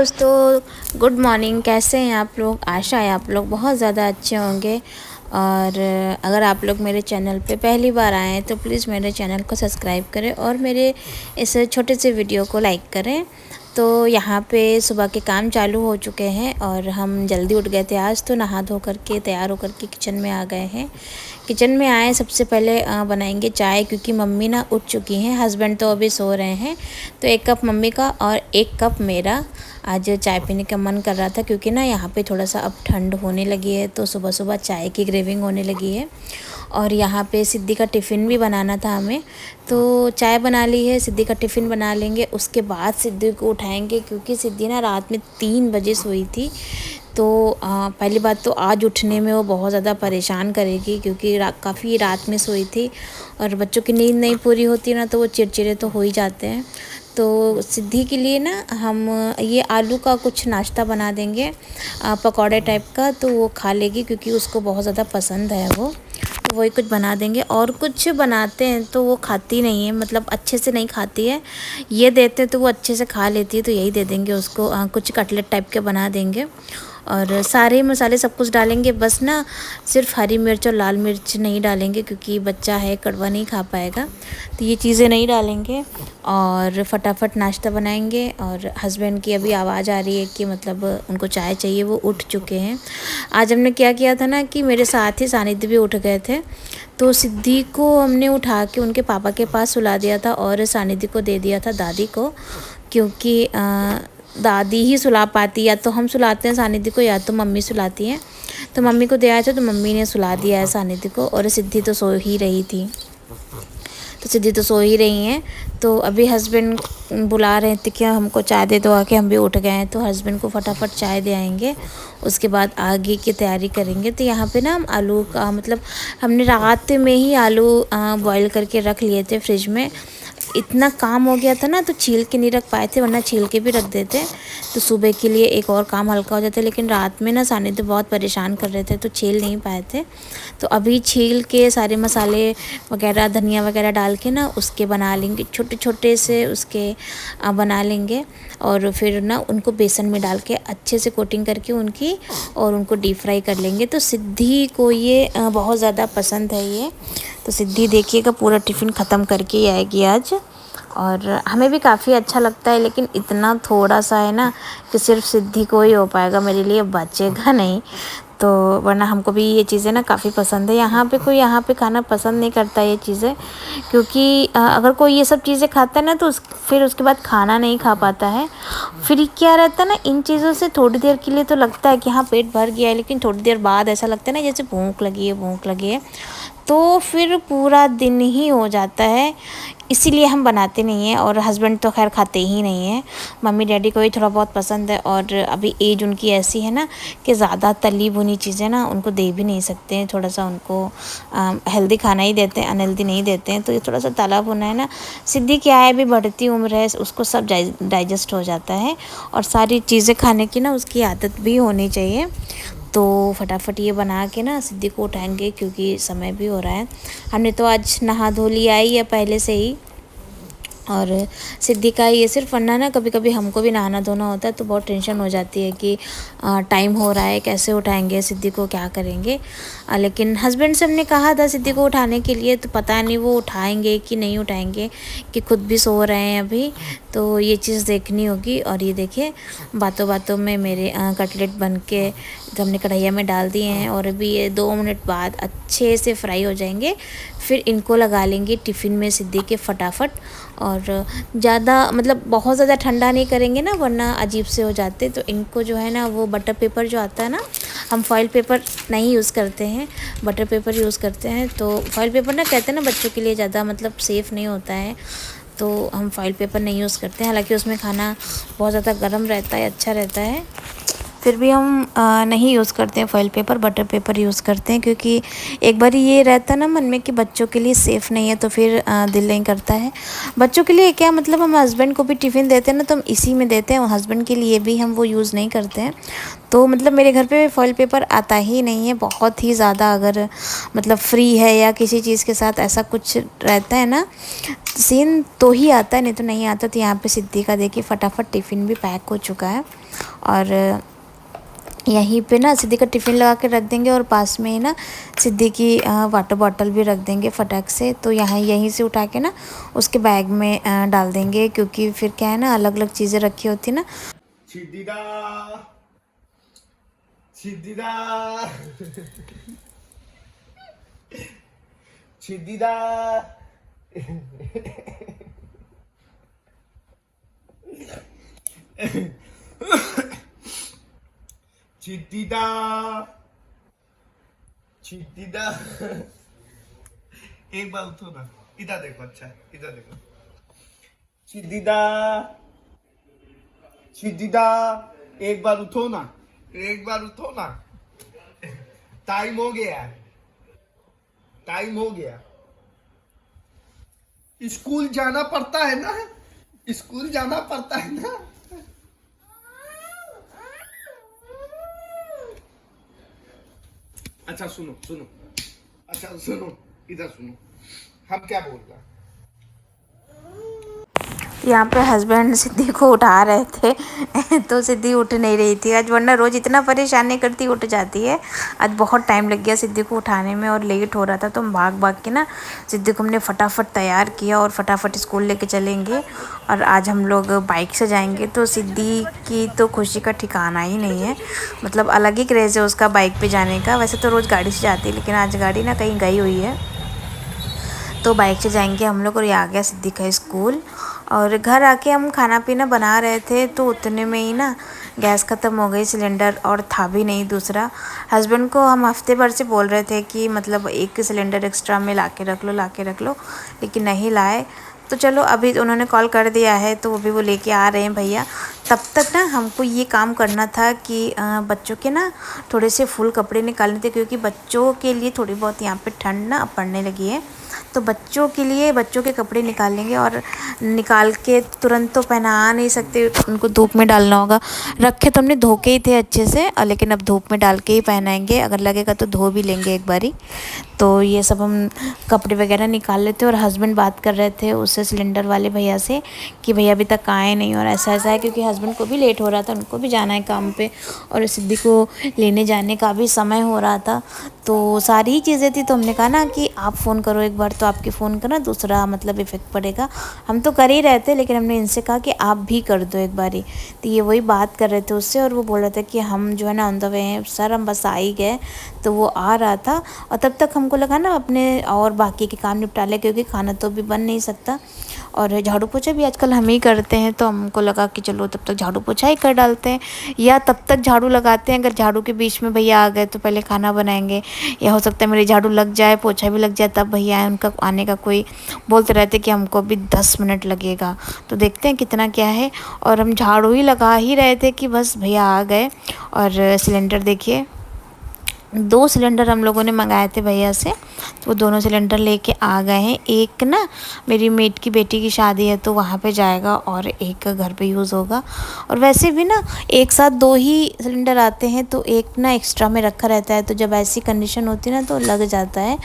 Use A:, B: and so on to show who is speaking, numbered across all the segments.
A: दोस्तों, good morning. कैसे हैं आप लोग? आशा है आप लोग बहुत ज़्यादा अच्छे होंगे। और अगर आप लोग मेरे चैनल पे पहली बार आए हैं तो प्लीज़ मेरे चैनल को सब्सक्राइब करें और मेरे इस छोटे से वीडियो को लाइक करें। तो यहाँ पे सुबह के काम चालू हो चुके हैं और हम जल्दी उठ गए थे आज, तो नहा धो करके तैयार होकर के किचन में आ गए हैं। किचन में आए सबसे पहले बनाएंगे चाय, क्योंकि मम्मी ना उठ चुकी हैं, हस्बैंड तो अभी सो रहे हैं। तो 1 कप मम्मी का और 1 कप मेरा। आज चाय पीने का मन कर रहा था, क्योंकि ना यहाँ पे थोड़ा सा अब ठंड होने लगी है, तो सुबह सुबह चाय की क्रेविंग होने लगी है। और यहाँ पे सिद्धि का टिफ़िन भी बनाना था हमें, तो चाय बना ली है, सिद्धि का टिफ़िन बना लेंगे। उसके बाद सिद्धि को उठाएंगे, क्योंकि सिद्धि ना रात में 3 बजे सोई थी। तो पहली बात तो आज उठने में वो बहुत ज़्यादा परेशान करेगी, क्योंकि काफ़ी रात में सोई थी और बच्चों की नींद नहीं पूरी होती ना, तो वो चिड़चिड़े तो हो ही जाते हैं। तो सिद्धि के लिए ना हम ये आलू का कुछ नाश्ता बना देंगे, पकौड़े टाइप का, तो वो खा लेगी, क्योंकि उसको बहुत ज़्यादा पसंद है वो। तो वही कुछ बना देंगे। और कुछ बनाते हैं तो वो खाती नहीं है, मतलब अच्छे से नहीं खाती है। ये देते हैं तो वो अच्छे से खा लेती है, तो यही दे देंगे उसको। कुछ कटलेट टाइप के बना देंगे और सारे मसाले सब कुछ डालेंगे। बस ना सिर्फ हरी मिर्च और लाल मिर्च नहीं डालेंगे, क्योंकि बच्चा है, कड़वा नहीं खा पाएगा, तो ये चीज़ें नहीं डालेंगे। और फटाफट नाश्ता बनाएंगे। और हस्बैंड की अभी आवाज़ आ रही है कि मतलब उनको चाय चाहिए, वो उठ चुके हैं। आज हमने क्या किया था ना कि मेरे साथ ही सानिध्य भी उठ गए थे, तो सिद्धि को हमने उठा के उनके पापा के पास सुला दिया था और सानिध्य को दे दिया था दादी को, क्योंकि दादी ही सुला पाती, या तो हम सुलाते हैं सानिध्य को या तो मम्मी सुलाती हैं। तो मम्मी को दिया था, तो मम्मी ने सुला दिया है सानिध्य को। और सिद्धि तो सो ही रही थी, तो सिद्धि तो सो ही रही हैं। तो अभी हस्बैंड बुला रहे थे कि हमको चाय दे दो आके, हम भी उठ गए हैं, तो हस्बैंड को फटाफट चाय दे आएंगे। उसके बाद आगे की तैयारी करेंगे। तो यहाँ पे ना हम आलू का मतलब हमने रात में ही आलू बॉईल करके रख लिए थे फ्रिज में। इतना काम हो गया था ना, तो छील के नहीं रख पाए थे, वरना छील के भी रख देते, तो सुबह के लिए एक और काम हल्का हो जाता है। लेकिन रात में ना सानिध्य बहुत परेशान कर रहे थे, तो छील नहीं पाए थे। तो अभी छील के सारे मसाले वगैरह, धनिया वगैरह डाल के ना उसके बना लेंगे, छोटे छोटे से उसके बना लेंगे। और फिर ना उनको बेसन में डाल के अच्छे से कोटिंग करके उनकी, और उनको डीप फ्राई कर लेंगे। तो सिद्धि को ये बहुत ज़्यादा पसंद है ये। तो सिद्धि देखिएगा पूरा टिफ़िन ख़त्म करके ही आएगी आज। और हमें भी काफ़ी अच्छा लगता है, लेकिन इतना थोड़ा सा है ना कि सिर्फ सिद्धि को ही हो पाएगा, मेरे लिए बचेगा नहीं। तो वरना हमको भी ये चीज़ें ना काफ़ी पसंद है। यहाँ पे कोई यहाँ पे खाना पसंद नहीं करता ये चीज़ें, क्योंकि अगर कोई ये सब चीज़ें खाता है ना, तो फिर उसके बाद खाना नहीं खा पाता है। फिर क्या रहता है ना, इन चीज़ों से थोड़ी देर के लिए तो लगता है कि हाँ पेट भर गया है, लेकिन थोड़ी देर बाद ऐसा लगता है ना जैसे भूख लगी है, भूख लगी है, तो फिर पूरा दिन ही हो जाता है। इसीलिए हम बनाते नहीं हैं। और हस्बैंड तो खैर खाते ही नहीं हैं, मम्मी डैडी को ही थोड़ा बहुत पसंद है। और अभी एज उनकी ऐसी है ना कि ज़्यादा तली भुनी चीज़ें ना उनको दे भी नहीं सकते हैं, थोड़ा सा उनको हेल्दी खाना ही देते हैं, अनहेल्दी नहीं देते हैं। तो ये थोड़ा सा तला भुना है ना, सिद्धि क्या है, अभी बढ़ती उम्र है, उसको सब डाइजेस्ट हो जाता है, और सारी चीज़ें खाने की ना उसकी आदत भी होनी चाहिए। तो फटाफट ये बना के ना सिद्धि को उठाएंगे, क्योंकि समय भी हो रहा है। हमने तो आज नहा धो लिया ही है पहले से ही। और सिद्धि का ये सिर्फ वरना ना कभी कभी हमको भी नहाना धोना होता है, तो बहुत टेंशन हो जाती है कि टाइम हो रहा है, कैसे उठाएंगे सिद्धि को, क्या करेंगे। लेकिन हस्बैंड से हमने कहा था सिद्धि को उठाने के लिए, तो पता नहीं वो उठाएंगे कि नहीं उठाएंगे, कि खुद भी सो रहे हैं अभी, तो ये चीज़ देखनी होगी। और ये देखिए बातों बातों में मेरे कटलेट बन के हमने कढ़ाइया में डाल दिए हैं, और अभी ये 2 मिनट बाद अच्छे से फ्राई हो जाएंगे। फिर इनको लगा लेंगे टिफ़िन में सिद्धि के फटाफट। और ज़्यादा मतलब बहुत ज़्यादा ठंडा नहीं करेंगे ना, वरना अजीब से हो जाते। तो इनको जो है ना वो बटर पेपर जो आता है ना, हम फॉइल पेपर नहीं यूज़ करते हैं, बटर पेपर यूज़ करते हैं। तो फॉइल पेपर ना कहते हैं ना बच्चों के लिए ज़्यादा मतलब सेफ़ नहीं होता है, तो हम फॉइल पेपर नहीं यूज़ करते हैं। हालांकि उसमें खाना बहुत ज़्यादा गर्म रहता है, अच्छा रहता है। फिर भी हम नहीं यूज़ करते हैं foil paper, butter paper use करते हैं, क्योंकि एक बार ये रहता है ना मन में कि बच्चों के लिए सेफ़ नहीं है, तो फिर दिल नहीं करता है। बच्चों के लिए क्या मतलब, हम हस्बैंड को भी टिफ़िन देते हैं ना, तो हम इसी में देते हैं, हस्बैंड के लिए भी हम वो यूज़ नहीं करते हैं। तो मतलब मेरे घर पे फॉइल पेपर आता ही नहीं है, बहुत ही ज़्यादा अगर मतलब फ्री है या किसी चीज़ के साथ ऐसा कुछ रहता है ना सीन, तो ही आता है, नहीं तो नहीं आता। तो यहाँ पे सिद्धि का देखिए फटाफट टिफ़िन भी पैक हो चुका है, और यहीं पे ना सिद्धि का टिफ़िन लगा के रख देंगे, और पास में ही ना सिद्धि की वाटर बॉटल भी रख देंगे फटाक से। तो यहाँ यहीं से उठा के ना उसके बैग में डाल देंगे, क्योंकि फिर क्या है ना अलग अलग चीज़ें रखी होती ना।
B: सिद्धिदा सिद्धिदा सिद्धिदा सिद्धिदा सिद्धिदा एक बार उठो ना, इधर देखो, अच्छा इधर देखो। सिद्धिदा सिद्धिदा एक बार उठो ना, एक बार उठो ना। टाइम हो गया, टाइम हो गया। स्कूल जाना पड़ता है ना, स्कूल जाना पड़ता है ना। अच्छा सुनो सुनो, अच्छा सुनो, इधर सुनो, हम क्या बोल रहे हैं।
A: यहाँ पे हस्बैंड सिद्धि को उठा रहे थे तो सिद्धि उठ नहीं रही थी आज, वरना रोज़ इतना परेशान नहीं करती, उठ जाती है। आज बहुत टाइम लग गया सिद्धि को उठाने में, और लेट हो रहा था, तो हम भाग भाग के ना सिद्धि को हमने फटाफट तैयार किया और फटाफट स्कूल लेके चलेंगे। और आज हम लोग बाइक से जाएंगे, तो सिद्धि की तो खुशी का ठिकाना ही नहीं है, मतलब अलग ही क्रेज़ है उसका बाइक पे जाने का। वैसे तो रोज़ गाड़ी से जाती है, लेकिन आज गाड़ी ना कहीं गई हुई है, तो बाइक से जाएंगे हम लोग। और ये आ गया सिद्धि का स्कूल। और घर आके हम खाना पीना बना रहे थे, तो उतने में ही ना गैस ख़त्म हो गई, सिलेंडर और था भी नहीं दूसरा। हस्बैंड को हम हफ्ते भर से बोल रहे थे कि मतलब एक सिलेंडर एक्स्ट्रा में ला के रख लो, ला के रख लो, लेकिन नहीं लाए। तो चलो अभी उन्होंने कॉल कर दिया है, तो अभी वो लेके आ रहे हैं भैया। तब तक ना हमको ये काम करना था कि बच्चों के ना थोड़े से फुल कपड़े निकालने थे, क्योंकि बच्चों के लिए थोड़ी बहुत यहाँ पे ठंड ना पड़ने लगी है, तो बच्चों के लिए बच्चों के कपड़े निकालेंगे। और निकाल के तुरंत तो पहना नहीं सकते, उनको धूप में डालना होगा। रखे तो हमने धो के ही थे अच्छे से, लेकिन अब धूप में डाल के ही पहनाएंगे, अगर लगेगा तो धो भी लेंगे एक बारी। तो ये सब हम कपड़े वगैरह निकाल लेते। और हस्बैंड बात कर रहे थे उससे, सिलेंडर वाले भैया से, कि भैया अभी तक आए नहीं और ऐसा ऐसा है, क्योंकि हस्बैंड को भी लेट हो रहा था, उनको भी जाना है काम पे, और सिद्धि को लेने जाने का भी समय हो रहा था। तो सारी ही चीज़ें थी, तो हमने कहा ना कि आप फ़ोन करो एक बार, तो आपके फ़ोन का ना दूसरा मतलब इफ़ेक्ट पड़ेगा। हम तो कर ही रहे थे, लेकिन हमने इनसे कहा कि आप भी कर दो एक बारी। तो ये वही बात कर रहे थे उससे, और वो बोल रहे थे कि हम जो है ना ऑन द वे हैं सर, हम बस आ ही गए। तो वो आ रहा था, और तब तक हमको लगा ना अपने और बाकी के काम निपटा ले, क्योंकि खाना तो भी बन नहीं सकता। और झाड़ू पोछा भी आजकल हम ही करते हैं, तो हमको लगा कि चलो तब तक झाड़ू पोछा ही कर डालते हैं, या तब तक झाड़ू लगाते हैं। अगर झाड़ू के बीच में भैया आ गए तो पहले खाना बनाएंगे, या हो सकता है मेरी झाड़ू लग जाए, पोछा भी लग जाए, तब भैया आए, उनका आने का कोई बोलते रहते कि हमको अभी 10 मिनट लगेगा। तो देखते हैं कितना क्या है। और हम झाड़ू ही लगा ही रहे थे कि बस भैया आ गए। और सिलेंडर देखिए, 2 सिलेंडर हम लोगों ने मंगाए थे भैया से, तो वो दोनों सिलेंडर लेके आ गए हैं। एक ना मेरी मेट की बेटी की शादी है, तो वहाँ पे जाएगा, और एक घर पे यूज़ होगा। और वैसे भी ना एक साथ 2 ही सिलेंडर आते हैं, तो एक ना एक्स्ट्रा में रखा रहता है, तो जब ऐसी कंडीशन होती है ना तो लग जाता है।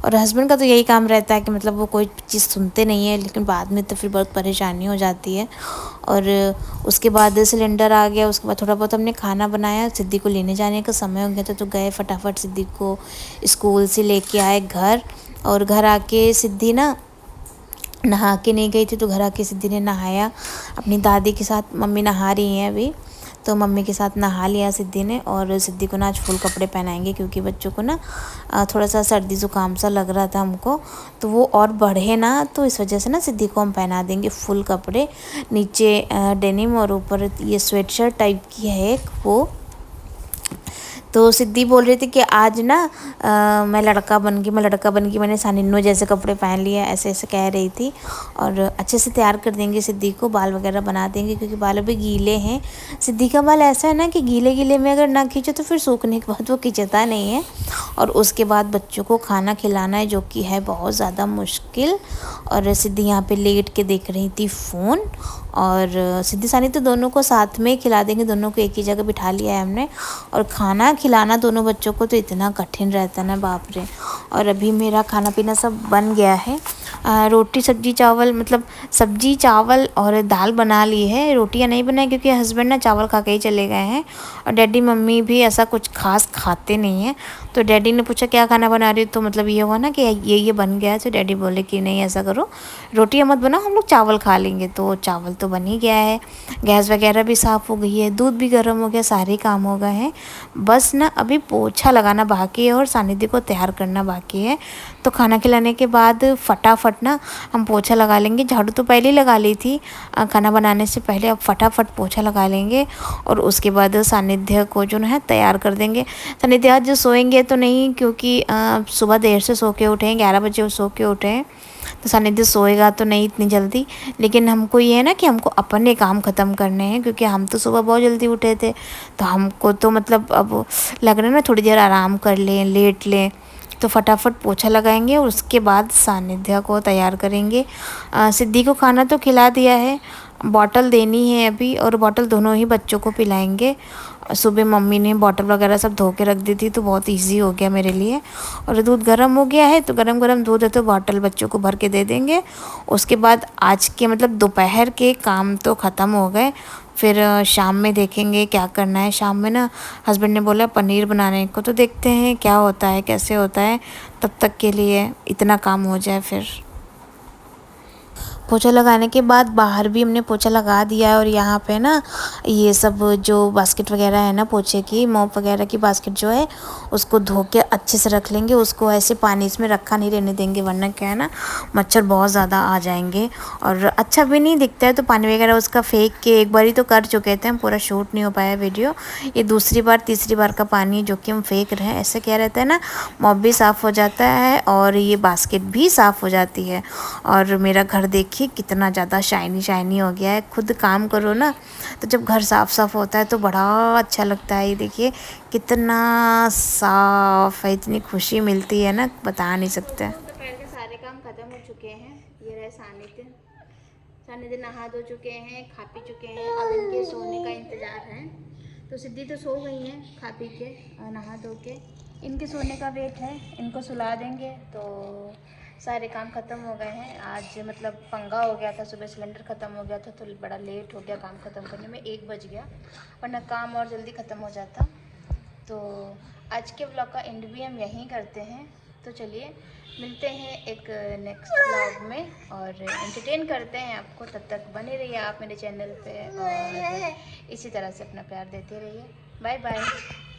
A: और हस्बैंड का तो यही काम रहता है कि मतलब वो कोई चीज़ सुनते नहीं है, लेकिन बाद में तो फिर बहुत परेशानी हो जाती है। और उसके बाद सिलेंडर आ गया, उसके बाद थोड़ा बहुत हमने खाना बनाया, सिद्धि को लेने जाने का समय हो गया था, तो गए फटाफट सिद्धि को स्कूल से लेके आए घर। और घर आके सिद्धि ना नहा के नहीं गई थी, तो घर आके सिद्धि ने नहाया अपनी दादी के साथ, मम्मी नहा रही हैं अभी, तो मम्मी के साथ नहा लिया सिद्धि ने। और सिद्धि को ना आज फुल कपड़े पहनाएंगे, क्योंकि बच्चों को ना थोड़ा सा सर्दी ज़ुकाम सा लग रहा था हमको, तो वो और बढ़े ना, तो इस वजह से ना सिद्धि को हम पहना देंगे फुल कपड़े। नीचे डेनिम और ऊपर ये स्वेटशर्ट टाइप की है एक वो। तो सिद्धि बोल रही थी कि आज ना मैं लड़का बन गई, मैंने सानिन्नो जैसे कपड़े पहन लिए, ऐसे ऐसे कह रही थी। और अच्छे से तैयार कर देंगे सिद्धि को, बाल वगैरह बना देंगे क्योंकि बाल अभी गीले हैं। सिद्धि का बाल ऐसा है ना कि गीले गीले में अगर ना खींचो तो फिर सूखने के बाद वो खिंचता नहीं है। और उसके बाद बच्चों को खाना खिलाना है, जो कि है बहुत ज़्यादा मुश्किल। और सिद्धि यहाँ पे लेट के देख रही थी फ़ोन। और सिद्धि सानी तो दोनों को साथ में खिला देंगे, दोनों को एक ही जगह बिठा लिया है हमने। और खाना खिलाना दोनों बच्चों को तो इतना कठिन रहता है ना, बाप रे। और अभी मेरा खाना पीना सब बन गया है। रोटी सब्जी चावल, मतलब सब्जी चावल और दाल बना ली है। रोटियां नहीं बनाई क्योंकि हस्बैंड ना चावल खा के ही चले गए हैं। और डैडी मम्मी भी ऐसा कुछ खास खाते नहीं हैं। तो डैडी ने पूछा क्या खाना बना रही हो, तो मतलब ये हुआ ना कि ये बन गया है। तो डैडी बोले कि नहीं ऐसा करो, रोटियां मत बनाओ, हम लोग चावल खा लेंगे। तो चावल तो बन ही गया है, गैस वगैरह भी साफ़ हो गई है, दूध भी गर्म हो गया, सारे काम हो गए हैं। बस ना अभी पोछा लगाना बाकी है और सानिध्य को तैयार करना बाकी है। तो खाना खिलाने के बाद फटाफट ना हम पोछा लगा लेंगे। झाड़ू तो पहले ही लगा ली थी खाना बनाने से पहले, अब फटाफट पोछा लगा लेंगे। और उसके बाद सानिध्य को जो है तैयार कर देंगे। सानिध्य आज जो सोएंगे तो नहीं, क्योंकि सुबह देर से सो के उठे हैं, 11 बजे सो के उठे हैं। तो सानिध्य सोएगा तो नहीं इतनी जल्दी, लेकिन हमको ये है ना कि हमको अपने काम ख़त्म करने हैं, क्योंकि हम तो सुबह बहुत जल्दी उठे थे। तो हमको तो मतलब अब लग रहा है ना थोड़ी देर आराम कर लें, लेट लें। तो फटाफट पोछा लगाएंगे और उसके बाद सानिध्य को तैयार करेंगे। सिद्धि को खाना तो खिला दिया है, बॉटल देनी है अभी, और बॉटल दोनों ही बच्चों को पिलाएंगे। सुबह मम्मी ने बॉटल वगैरह सब धो के रख दी थी, तो बहुत इजी हो गया मेरे लिए। और दूध गर्म हो गया है, तो गरम गरम दूध है तो बॉटल बच्चों को भर के दे देंगे। उसके बाद आज के मतलब दोपहर के काम तो ख़त्म हो गए। फिर शाम में देखेंगे क्या करना है। शाम में ना हस्बैंड ने बोला पनीर बनाने को, तो देखते हैं क्या होता है कैसे होता है। तब तक के लिए इतना काम हो जाए। फिर पोछा लगाने के बाद बाहर भी हमने पोछा लगा दिया है। और यहाँ पे ना ये सब जो बास्केट वगैरह है ना, पोछे की मॉप वगैरह की बास्केट जो है, उसको धो के अच्छे से रख लेंगे। उसको ऐसे पानी इसमें रखा नहीं रहने देंगे, वरना क्या है ना मच्छर बहुत ज़्यादा आ जाएंगे और अच्छा भी नहीं दिखता है। तो पानी वगैरह उसका फेंक के, एक बारी तो कर चुके थे हम, पूरा शूट नहीं हो पाया वीडियो। ये दूसरी बार तीसरी बार का पानी जो कि हम फेंक रहे हैं। ऐसे क्या रहता है ना, मॉप भी साफ़ हो जाता है और ये बास्केट भी साफ़ हो जाती है। और मेरा घर देखिए कितना ज़्यादा शाइनी शाइनी हो गया है। खुद काम करो ना तो जब घर साफ़ साफ़ होता है तो बड़ा अच्छा लगता है। ये देखिए कितना साफ़ है, इतनी खुशी मिलती है ना, बता नहीं सकते। दोपहर के सारे काम ख़त्म हो चुके हैं। ये रहे सानिध्य नहा धो चुके हैं, खा पी चुके हैं। अब इनके सोने का इंतज़ार है। तो सिद्धि तो सो गई हैं खा पी के और नहा धो के। इनके सोने का वेट है, इनको सुला देंगे तो सारे काम ख़त्म हो गए हैं। आज मतलब पंगा हो गया था, सुबह सिलेंडर ख़त्म हो गया था तो बड़ा लेट हो गया काम ख़त्म करने में, 1 बज गया, वरना काम और जल्दी ख़त्म हो जाता। तो आज के व्लॉग का एंड भी हम यहीं करते हैं। तो चलिए मिलते हैं एक नेक्स्ट व्लॉग में और एंटरटेन करते हैं आपको। तब तक बने रहिए आप मेरे चैनल पे और इसी तरह से अपना प्यार देते रहिए। Bye bye.